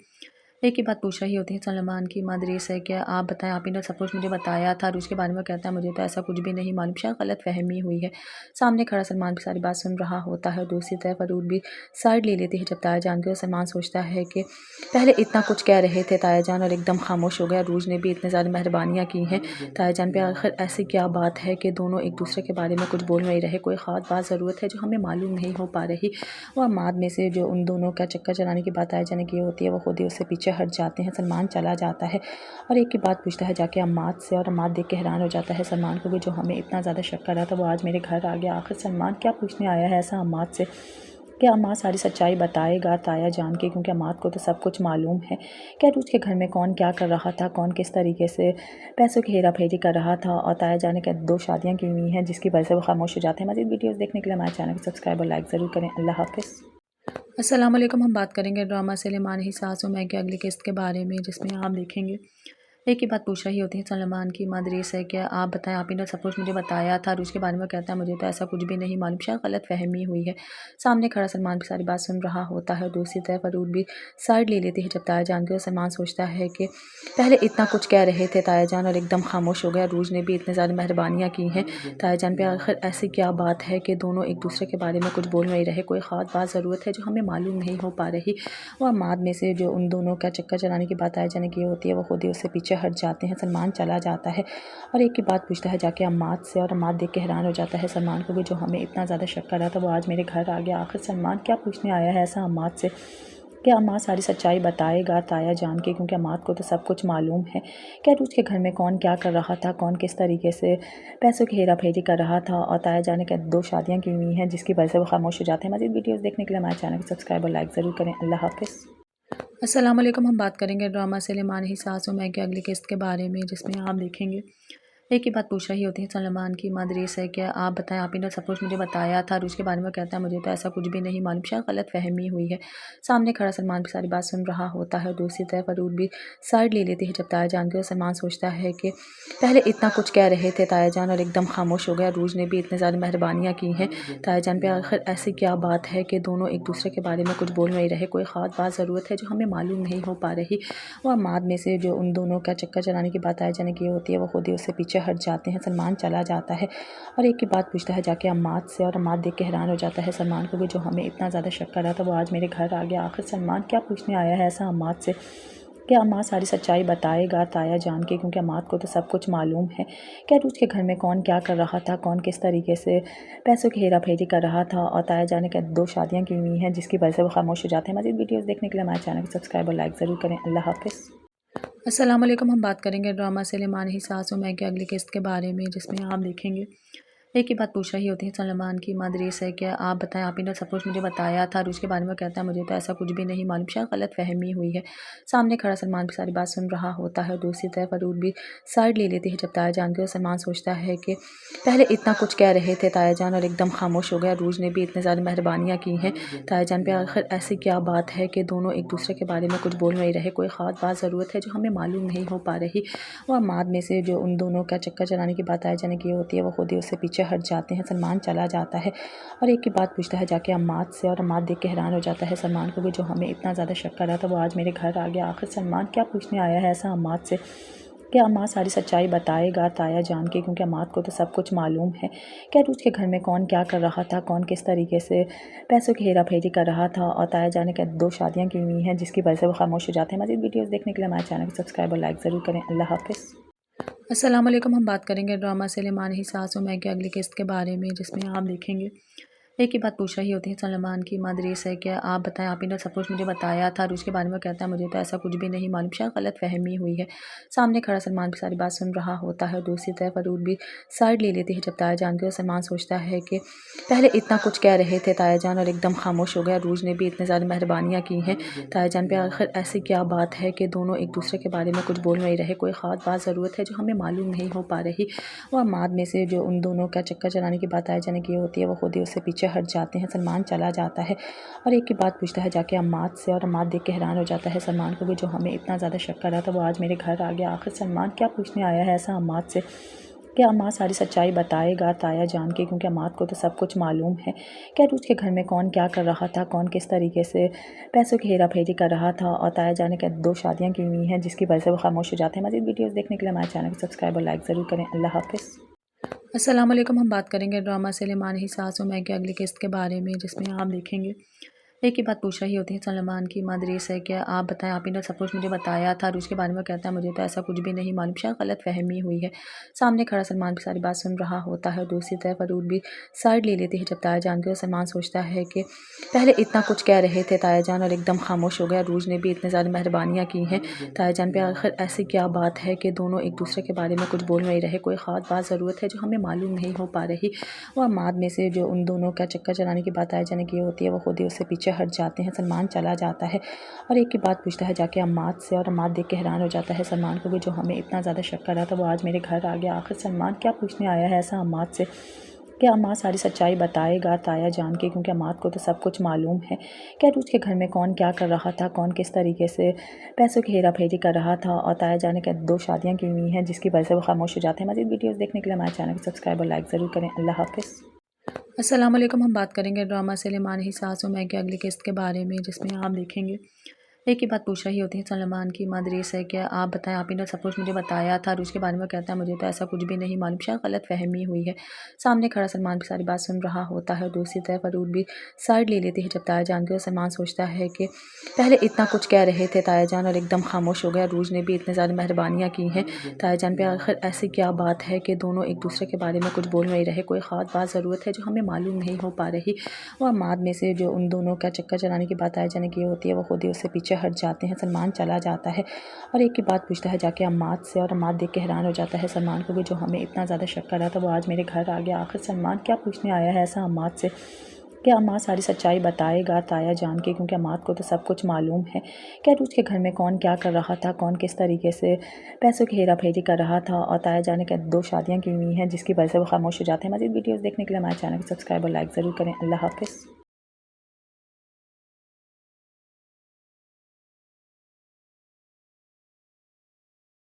एक ही बात पूछ रही होती है सलमान की मदरीस है क्या आप बताएं, आप ही ने सब कुछ मुझे बताया था। और उसके बारे में कहता है मुझे तो ऐसा कुछ भी नहीं मालूम, शायद गलत फहमी हुई है। सामने खड़ा सलमान भी सारी बात सुन रहा होता है। दूसरी तरफ अरूद भी साइड ले लेती है जब ताया जान के। सलमान सोचता है कि पहले इतना कुछ कह रहे थे ताया जान और एकदम खामोश हो गया। अरूज ने भी इतनी ज़्यादा मेहरबानियाँ की हैं ताया जान पे, आखिर ऐसी क्या बात है कि दोनों एक दूसरे के बारे में कुछ बोल नहीं रहे। कोई ख़ास बात ज़रूरत है जो हमें मालूम नहीं हो पा रही। वो अम्माद में से जो उन दोनों का चक्कर चलाने की बात ताया जान की होती है, वो खुद ही उससे पीछे हट जाते हैं। सलमान चला जाता है और एक की बात पूछता है जाके अम्माद से, और अम्माद देख के हैरान हो जाता है सलमान को भी, जो हमें इतना ज़्यादा शक कर रहा था वो आज मेरे घर आ गया। आखिर सलमान क्या पूछने आया है ऐसा अम्माद से? क्या अम्माद सारी सच्चाई बताएगा ताया जान के, क्योंकि अम्माद को तो सब कुछ मालूम है। क्या रोज़ के घर में कौन क्या कर रहा था, कौन किस तरीके से पैसों की हेरा फेरी कर रहा था, और ताया जान ने क्या 2 शादियाँ की हुई हैं जिसकी वजह से वो खामोश हो जाते हैं। मज़ीद वीडियोज़ देखने के लिए हमारे चैनल को सब्सक्राइब और लाइक ज़रूर करें। अल्लाह हाफ़िज़। अस्सलाम वालेकुम। हम बात करेंगे ड्रामा सलेमान ही सास और मैं की अगली किस्त के बारे में, जिसमें आप देखेंगे एक ही बात पूछ रही होती है सलमान की मदरीस है क्या आप बताएं, आप ही ने सब कुछ मुझे बताया था। और उसके बारे में कहता है मुझे तो ऐसा कुछ भी नहीं मालूम, शायद गलत फहमी हुई है। सामने खड़ा सलमान भी सारी बात सुन रहा होता है। दूसरी तरफ अरूद भी साइड ले लेती है जब ताया जान के। सलमान सोचता है कि पहले इतना कुछ कह रहे थे ताया जान और एकदम खामोश हो गया। अरूज ने भी इतनी ज़्यादा मेहरबानियाँ की हैं ताया जान पे, आखिर ऐसी क्या बात है कि दोनों एक दूसरे के बारे में कुछ बोल नहीं रहे। कोई ख़ास बात ज़रूरत है जो हमें मालूम नहीं हो पा रही। वो अम्माद में से जो उन दोनों का चक्कर चलाने की बात ताया जान की होती है, वो खुद ही उससे पीछे हट जाते हैं। सलमान चला जाता है और एक की बात पूछता है जाके अम्माद से, और अम्माद देख के हैरान हो जाता है सलमान को भी, जो हमें इतना ज़्यादा शक कर रहा था वो आज मेरे घर आ गया। आखिर सलमान क्या पूछने आया है ऐसा अम्माद से? کہ عماد ساری سچائی بتائے گا تایا جان کے، کیونکہ عماد کو تو سب کچھ معلوم ہے کہ عروج کے گھر میں کون کیا کر رہا تھا، کون کس طریقے سے پیسوں کی ہیرا پھیری کر رہا تھا، اور تایا جان نے 2 شادیاں کی ہوئی ہیں جس کی وجہ سے وہ خاموش ہو جاتے ہیں۔ مزید ویڈیوز دیکھنے کے لیے ہمارے چینل کو سبسکرائب اور لائک ضرور کریں۔ اللہ حافظ۔ السلام علیکم، ہم بات کریں گے ڈرامہ سلیمان ہی ساس و میں کی اگلی قسط کے بارے میں، جس میں آپ دیکھیں گے ایک ہی بات پوچھ رہی ہوتی ہے سلمان کی مدریس ہے کہ آپ بتائیں، آپ ہی نے سب کچھ مجھے بتایا تھا، عروج کے بارے میں کہتا ہے مجھے تو ایسا کچھ بھی نہیں معلوم، شاید غلط فہمی ہوئی ہے۔ سامنے کھڑا سلمان بھی ساری بات سن رہا ہوتا ہے، دوسری طرف عروج بھی سائڈ لے لیتی ہے جب تایا جان کے، اور سلمان سوچتا ہے کہ پہلے اتنا کچھ کہہ رہے تھے تایا جان اور ایک دم خاموش ہو گیا، عروج نے بھی اتنے زیادہ مہربانیاں کی ہیں تایا جان پہ، آخر ایسی کیا بات ہے کہ دونوں ایک دوسرے کے بارے میں کچھ بول نہیں رہے، کوئی خاص بات ضرورت ہے جو ہمیں معلوم نہیں ہو پا رہی۔ وہ عماد میں سے جو ان دونوں کا چکر چلانے کی بات تایا جان نے کی ہوتی ہے، وہ خود ہی اس سے پیچھے ہٹ جاتے ہیں۔ سلمان چلا جاتا ہے اور ایک کی بات پوچھتا ہے جا کے عماد سے، اور عماد دیکھ کے حیران ہو جاتا ہے سلمان کو بھی، جو ہمیں اتنا زیادہ شک کر رہا تھا وہ آج میرے گھر آ گیا، آخر سلمان کیا پوچھنے آیا ہے ایسا عماد سے کہ عماد ساری سچائی بتائے گا تایا جان کے، کیونکہ عماد کو تو سب کچھ معلوم ہے کہ عروج کے گھر میں کون کیا کر رہا تھا، کون کس طریقے سے پیسوں کی ہیرا پھیری کر رہا تھا، اور تایا جان نے 2 شادیاں کی ہوئی ہیں جس کی وجہ سے وہ خاموش ہو جاتے ہیں۔ مزید ویڈیوز دیکھنے کے لیے ہمارے چینل کو سبسکرائب اور لائک ضرور کریں۔ اللہ حافظ۔ السلام علیکم، ہم بات کریں گے ڈرامہ سلیمان ہی ساس و میں کی اگلی قسط کے بارے میں، جس میں آپ دیکھیں گے ایک ہی بات پوچھ رہی ہوتی ہے سلمان کی مدریس ہے کہ آپ بتائیں، آپ ہی نے سب کچھ مجھے بتایا تھا، عروج کے بارے میں کہتا ہے مجھے تو ایسا کچھ بھی نہیں معلوم، شاید غلط فہمی ہوئی ہے۔ سامنے کھڑا سلمان بھی ساری بات سن رہا ہوتا ہے، دوسری طرف عروج بھی سائڈ لے لیتی ہے جب تایا جان کے، اور سلمان سوچتا ہے کہ پہلے اتنا کچھ کہہ رہے تھے تایا جان اور ایک دم خاموش ہو گیا، عروج نے بھی اتنے زیادہ مہربانیاں کی ہیں تایا جان پہ، آخر ایسی کیا بات ہے کہ دونوں ایک دوسرے کے بارے میں کچھ بول نہیں رہے، کوئی خاص بات ضرورت ہے جو ہمیں معلوم نہیں ہو پا رہی۔ وہ عماد میں سے جو ان دونوں کا چکر چلانے کی بات تایا جان نے کی ہوتی ہے، وہ خود ہی اس سے پیچھے ہٹ جاتے ہیں۔ سلمان چلا جاتا ہے اور ایک کی بات پوچھتا ہے جا کے عماد سے، اور عماد دیکھ کے حیران ہو جاتا ہے سلمان کو بھی، جو ہمیں اتنا زیادہ شک کر رہا تھا وہ آج میرے گھر آ گیا، آخر سلمان کیا پوچھنے آیا ہے ایسا عماد سے کہ عماد ساری سچائی بتائے گا تایا جان کے، کیونکہ عماد کو تو سب کچھ معلوم ہے کہ عروج کے گھر میں کون کیا کر رہا تھا، کون کس طریقے سے پیسوں کی ہیرا پھیری کر رہا تھا، اور تایا جان نے 2 شادیاں کی ہوئی ہیں جس کی وجہ سے وہ خاموش ہو جاتے ہیں۔ مزید ویڈیوز دیکھنے کے لیے ہمارے چینل کو سبسکرائب اور لائک ضرور کریں۔ اللہ حافظ۔ السلام علیکم، ہم بات کریں گے ڈرامہ سلیمان ہی ساس و میں کی اگلی قسط کے بارے میں، جس میں آپ دیکھیں گے ایک ہی بات پوچھ رہی ہوتی ہے سلمان کی مدریس ہے کہ آپ بتائیں، آپ ہی نے سب کچھ مجھے بتایا تھا، عروج کے بارے میں کہتا ہے مجھے تو ایسا کچھ بھی نہیں معلوم، شاید غلط فہمی ہوئی ہے۔ سامنے کھڑا سلمان بھی ساری بات سن رہا ہوتا ہے، دوسری طرف عروج بھی سائڈ لے لیتی ہے جب تایا جان کے، اور سلمان سوچتا ہے کہ پہلے اتنا کچھ کہہ رہے تھے تایا جان اور ایک دم خاموش ہو گیا، عروج نے بھی اتنے زیادہ مہربانیاں کی ہیں تایا جان پہ، آخر ایسی کیا بات ہے کہ دونوں ایک دوسرے کے بارے میں کچھ بول نہیں رہے، کوئی خاص بات ضرورت ہے جو ہمیں معلوم نہیں ہو پا رہی۔ وہ عماد میں سے جو ان دونوں کا چکر چلانے کی بات تایا جان نے کی ہوتی ہے، وہ خود ہی اس سے پیچھے ہٹ جاتے ہیں۔ سلمان چلا جاتا ہے اور ایک کی بات پوچھتا ہے جا کے عماد سے، اور عماد دیکھ کے حیران ہو جاتا ہے سلمان کو بھی، جو ہمیں اتنا زیادہ شک کر رہا تھا وہ آج میرے گھر آ گیا، آخر سلمان کیا پوچھنے آیا ہے ایسا عماد سے کہ عماد ساری سچائی بتائے گا تایا جان کے، کیونکہ عماد کو تو سب کچھ معلوم ہے کہ عروج کے گھر میں کون کیا کر رہا تھا، کون کس طریقے سے پیسوں کی ہیرا پھیری کر رہا تھا، اور تایا جان نے 2 شادیاں کی ہوئی ہیں جس کی وجہ سے وہ خاموش ہو جاتے ہیں۔ مزید ویڈیوز دیکھنے کے لیے ہمارے چینل کو سبسکرائب اور لائک ضرور کریں۔ اللہ حافظ۔ السلام علیکم، ہم بات کریں گے ڈرامہ سلیمان ہی ساس و میں کی اگلی قسط کے بارے میں، جس میں آپ دیکھیں گے ایک ہی بات پوچھ رہی ہوتی ہے سلمان کی مدریس ہے کہ آپ بتائیں، آپ ہی نے سب کچھ مجھے بتایا تھا، عروج کے بارے میں کہتا ہے مجھے تو ایسا کچھ بھی نہیں معلوم، شاید غلط فہمی ہوئی ہے۔ سامنے کھڑا سلمان بھی ساری بات سن رہا ہوتا ہے، دوسری طرف عروج بھی سائڈ لے لیتی ہے جب تایا جان کے، اور سلمان سوچتا ہے کہ پہلے اتنا کچھ کہہ رہے تھے تایا جان اور ایک دم خاموش ہو گیا، عروج نے بھی اتنے زیادہ مہربانیاں کی ہیں تایا جان پہ، آخر ایسی کیا بات ہے کہ دونوں ایک دوسرے کے بارے میں کچھ بول نہیں رہے، کوئی خاص بات ضرورت ہے جو ہمیں معلوم نہیں ہو پا رہی۔ وہ عماد میں سے جو ان دونوں کا چکر چلانے کی بات تایا جان نے کی ہوتی ہے، وہ خود ہی اس سے پیچھے ہٹ جاتے ہیں۔ سلمان چلا جاتا ہے اور ایک کی بات پوچھتا ہے جا کے عماد سے، اور عماد دیکھ کے حیران ہو جاتا ہے سلمان کو بھی، جو ہمیں اتنا زیادہ شک کر رہا تھا وہ آج میرے گھر آ گیا، آخر سلمان کیا پوچھنے آیا ہے ایسا عماد سے کہ عماد ساری سچائی بتائے گا تایا جان کے، کیونکہ عماد کو تو سب کچھ معلوم ہے کہ عروج کے گھر میں کون کیا کر رہا تھا، کون کس طریقے سے پیسوں کی ہیرا پھیری کر رہا تھا، اور تایا جان نے 2 شادیاں کی ہوئی ہیں جس کی وجہ سے وہ خاموش ہو جاتے ہیں۔ مزید ویڈیوز دیکھنے کے لیے ہمارے چینل کو سبسکرائب اور لائک ضرور کریں۔ اللہ حافظ۔ السلام علیکم، ہم بات کریں گے ڈرامہ سلیمان ہی ساس و میں کی اگلی قسط کے بارے میں، جس میں آپ دیکھیں گے एक ही बात पूछ रही होती है सलमान की मदरीस है क्या, आप बताएं, आप ही ने सब कुछ मुझे बताया था। अरूज के बारे में कहता है मुझे तो ऐसा कुछ भी नहीं मालूम, शायद गलत फहमी हुई है। सामने खड़ा सलमान की सारी बात सुन रहा होता है। दूसरी तरफ अरूज भी साइड ले लेती है जब ताया जान के। सलमान सोचता है कि पहले इतना कुछ कह रहे थे ताया जान और एकदम खामोश हो गया। अरूज ने भी इतने ज़्यादा मेहरबानियाँ की हैं ताया जान पे, आखिर ऐसी क्या बात है कि दोनों एक दूसरे के बारे में कुछ बोल नहीं रहे। कोई ख़ास बात ज़रूरत है जो हमें मालूम नहीं हो पा रही। और माद में से जो उन दोनों का चक्कर चलाने की बात ताया जान की होती है वो खुद ही उससे पीछे हट जाते हैं। सलमान चला जाता है और एक ही बात पूछता है जाके अम्माद से, और अम्माद देख के हैरान हो जाता है सलमान को भी, जो हमें इतना ज़्यादा शक कर रहा था वो आज मेरे घर आ गया। आखिर सलमान क्या पूछने आया है ऐसा अम्माद से? क्या अम्माद सारी सच्चाई बताएगा ताया जान के, क्योंकि अम्माद को तो सब कुछ मालूम है। क्या उसके घर में कौन क्या कर रहा था, कौन किस तरीके से पैसों की हेरा फेरी कर रहा था। और ताया जान ने 2 शादियाँ की हुई हैं जिसकी वजह से वो खामोश हो जाते हैं। मज़ीद वीडियोज़ देखने के लिए हमारे चैनल को सब्सक्राइब और लाइक ज़रूर करें। अल्लाह हाफ़िज़।